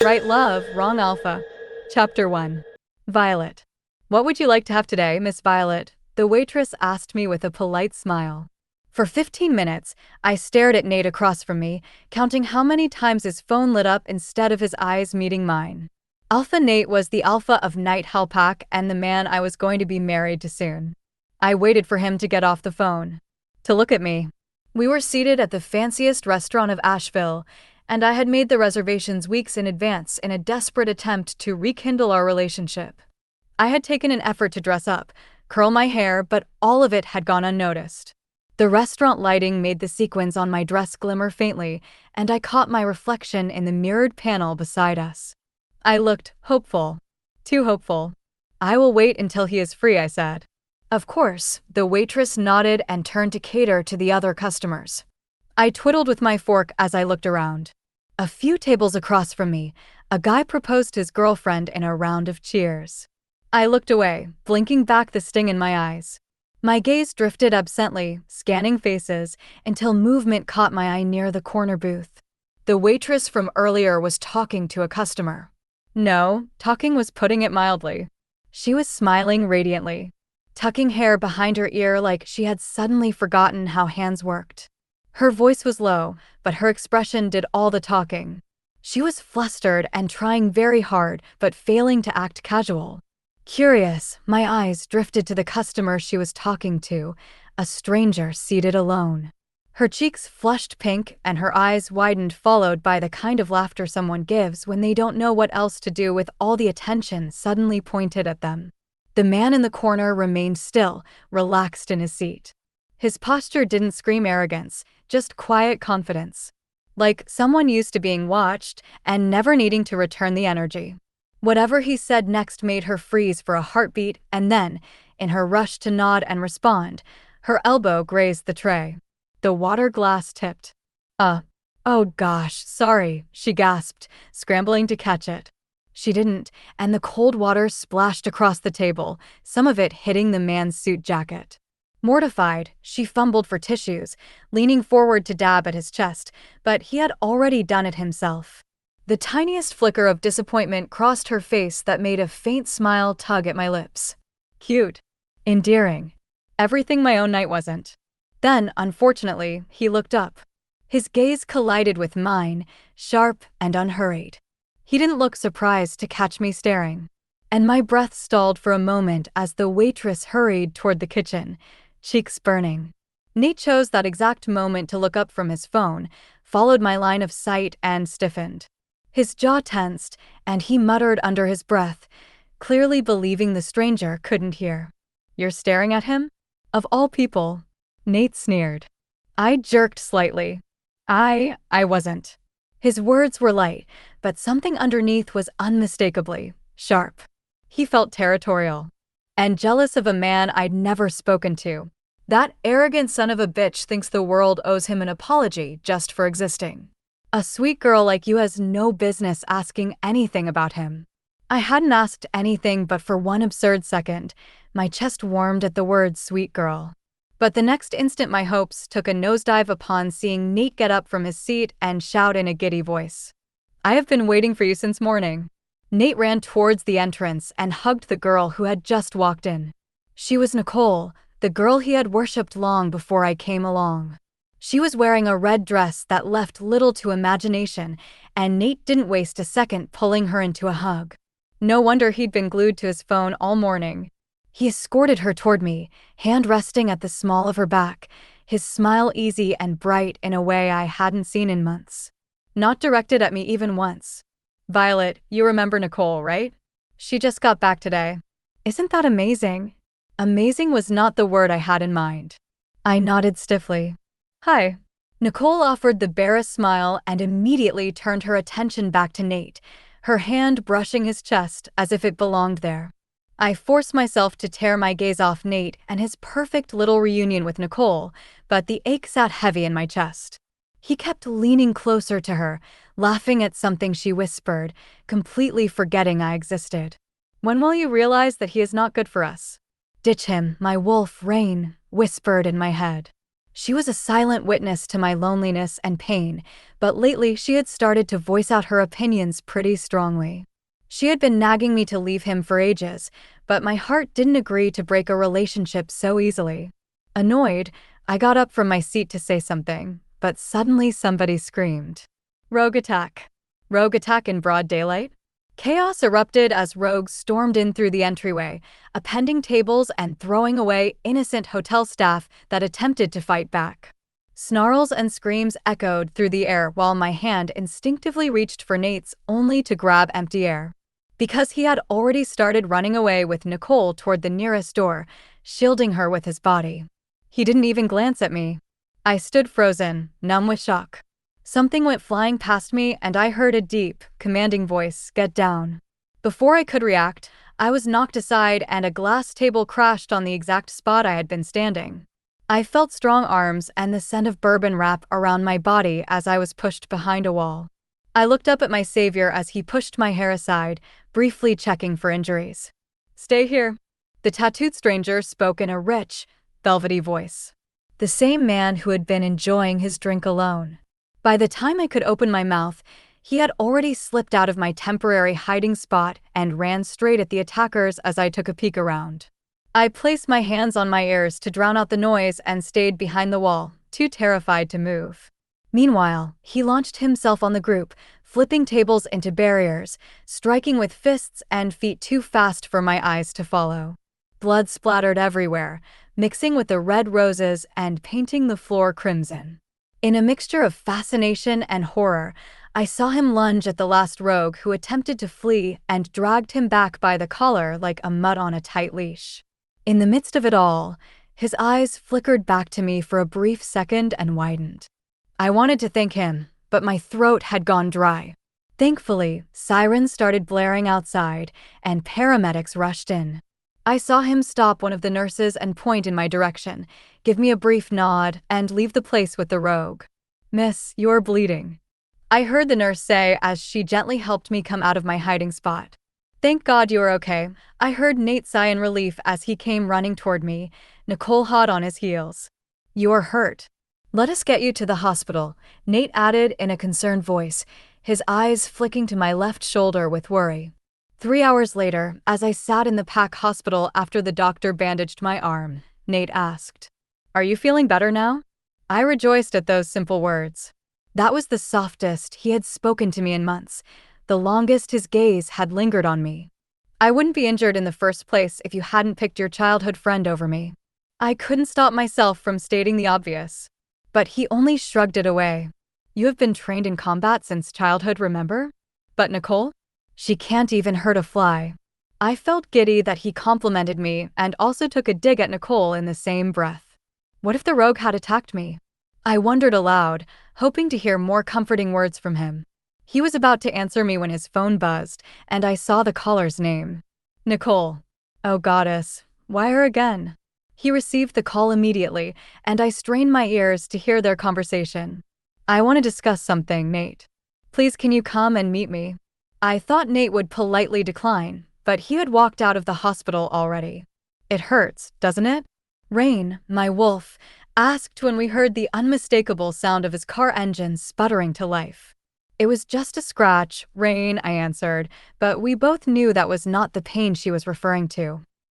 Right love, wrong alpha. Chapter 1. Violet. What would you like to have today, Miss Violet? The waitress asked me with a polite smile. For 15 minutes, I stared at Nate across from me, counting how many times his phone lit up instead of his eyes meeting mine. Alpha Nate was the alpha of Night Hellpack and the man I was going to be married to soon. I waited for him to get off the phone. To look at me. We were seated at the fanciest restaurant of Asheville, and I had made the reservations weeks in advance in a desperate attempt to rekindle our relationship. I had taken an effort to dress up, curl my hair, but all of it had gone unnoticed. The restaurant lighting made the sequins on my dress glimmer faintly, and I caught my reflection in the mirrored panel beside us. I looked hopeful. Too hopeful. I will wait until he is free, I said. Of course, the waitress nodded and turned to cater to the other customers. I twiddled with my fork as I looked around. A few tables across from me, a guy proposed his girlfriend in a round of cheers. I looked away, blinking back the sting in my eyes. My gaze drifted absently, scanning faces, until movement caught my eye near the corner booth. The waitress from earlier was talking to a customer. No, talking was putting it mildly. She was smiling radiantly, tucking hair behind her ear like she had suddenly forgotten how hands worked. Her voice was low, but her expression did all the talking. She was flustered and trying very hard, but failing to act casual. Curious, my eyes drifted to the customer she was talking to, a stranger seated alone. Her cheeks flushed pink and her eyes widened, followed by the kind of laughter someone gives when they don't know what else to do with all the attention suddenly pointed at them. The man in the corner remained still, relaxed in his seat. His posture didn't scream arrogance, just quiet confidence. Like someone used to being watched and never needing to return the energy. Whatever he said next made her freeze for a heartbeat, and then, in her rush to nod and respond, her elbow grazed the tray. The water glass tipped. Oh gosh, sorry, she gasped, scrambling to catch it. She didn't, and the cold water splashed across the table, some of it hitting the man's suit jacket. Mortified, she fumbled for tissues, leaning forward to dab at his chest, but he had already done it himself. The tiniest flicker of disappointment crossed her face that made a faint smile tug at my lips. Cute. Endearing. Everything my own night wasn't. Then, unfortunately, he looked up. His gaze collided with mine, sharp and unhurried. He didn't look surprised to catch me staring. And my breath stalled for a moment as the waitress hurried toward the kitchen, cheeks burning. Nate chose that exact moment to look up from his phone, followed my line of sight and stiffened. His jaw tensed, and he muttered under his breath, clearly believing the stranger couldn't hear. You're staring at him? Of all people. Nate sneered. I jerked slightly. I wasn't. His words were light, but something underneath was unmistakably sharp. He felt territorial. And jealous of a man I'd never spoken to. That arrogant son of a bitch thinks the world owes him an apology just for existing. A sweet girl like you has no business asking anything about him. I hadn't asked anything, but for one absurd second, my chest warmed at the word sweet girl. But the next instant my hopes took a nosedive upon seeing Nate get up from his seat and shout in a giddy voice. I have been waiting for you since morning. Nate ran towards the entrance and hugged the girl who had just walked in. She was Nicole, the girl he had worshipped long before I came along. She was wearing a red dress that left little to imagination, and Nate didn't waste a second pulling her into a hug. No wonder he'd been glued to his phone all morning. He escorted her toward me, hand resting at the small of her back, his smile easy and bright in a way I hadn't seen in months. Not directed at me even once. Violet, you remember Nicole, right? She just got back today. Isn't that amazing? Amazing was not the word I had in mind. I nodded stiffly. Hi. Nicole offered the barest smile and immediately turned her attention back to Nate, her hand brushing his chest as if it belonged there. I forced myself to tear my gaze off Nate and his perfect little reunion with Nicole, but the ache sat heavy in my chest. He kept leaning closer to her, laughing at something she whispered, completely forgetting I existed. When will you realize that he is not good for us? Ditch him, my wolf, Rain, whispered in my head. She was a silent witness to my loneliness and pain, but lately she had started to voice out her opinions pretty strongly. She had been nagging me to leave him for ages, but my heart didn't agree to break a relationship so easily. Annoyed, I got up from my seat to say something, but suddenly somebody screamed. Rogue attack. Rogue attack in broad daylight? Chaos erupted as rogues stormed in through the entryway, upending tables and throwing away innocent hotel staff that attempted to fight back. Snarls and screams echoed through the air while my hand instinctively reached for Nate's only to grab empty air. Because he had already started running away with Nicole toward the nearest door, shielding her with his body. He didn't even glance at me. I stood frozen, numb with shock. Something went flying past me and I heard a deep, commanding voice, "Get down." Before I could react, I was knocked aside and a glass table crashed on the exact spot I had been standing. I felt strong arms and the scent of bourbon wrap around my body as I was pushed behind a wall. I looked up at my savior as he pushed my hair aside, briefly checking for injuries. "Stay here." The tattooed stranger spoke in a rich, velvety voice. The same man who had been enjoying his drink alone. By the time I could open my mouth, he had already slipped out of my temporary hiding spot and ran straight at the attackers as I took a peek around. I placed my hands on my ears to drown out the noise and stayed behind the wall, too terrified to move. Meanwhile, he launched himself on the group, flipping tables into barriers, striking with fists and feet too fast for my eyes to follow. Blood splattered everywhere, mixing with the red roses and painting the floor crimson. In a mixture of fascination and horror, I saw him lunge at the last rogue who attempted to flee and dragged him back by the collar like a mutt on a tight leash. In the midst of it all, his eyes flickered back to me for a brief second and widened. I wanted to thank him, but my throat had gone dry. Thankfully, sirens started blaring outside, and paramedics rushed in. I saw him stop one of the nurses and point in my direction, give me a brief nod, and leave the place with the rogue. "Miss, you're bleeding," I heard the nurse say as she gently helped me come out of my hiding spot. "Thank God you're okay," I heard Nate sigh in relief as he came running toward me, Nicole hot on his heels. "You're hurt. Let us get you to the hospital," Nate added in a concerned voice, his eyes flicking to my left shoulder with worry. 3 hours later, as I sat in the PAC hospital after the doctor bandaged my arm, Nate asked, "Are you feeling better now?" I rejoiced at those simple words. That was the softest he had spoken to me in months, the longest his gaze had lingered on me. "I wouldn't be injured in the first place if you hadn't picked your childhood friend over me." I couldn't stop myself from stating the obvious. But he only shrugged it away. "You have been trained in combat since childhood, remember? But Nicole? She can't even hurt a fly." I felt giddy that he complimented me and also took a dig at Nicole in the same breath. What if the rogue had attacked me? I wondered aloud, hoping to hear more comforting words from him. He was about to answer me when his phone buzzed, and I saw the caller's name. Nicole. Oh goddess, why her again? He received the call immediately, and I strained my ears to hear their conversation. "I want to discuss something, Nate. Please can you come and meet me?" I thought Nate would politely decline, but he had walked out of the hospital already. "It hurts, doesn't it?" Rain, my wolf, asked when we heard the unmistakable sound of his car engine sputtering to life. "It was just a scratch, Rain," I answered, but we both knew that was not the pain she was referring to.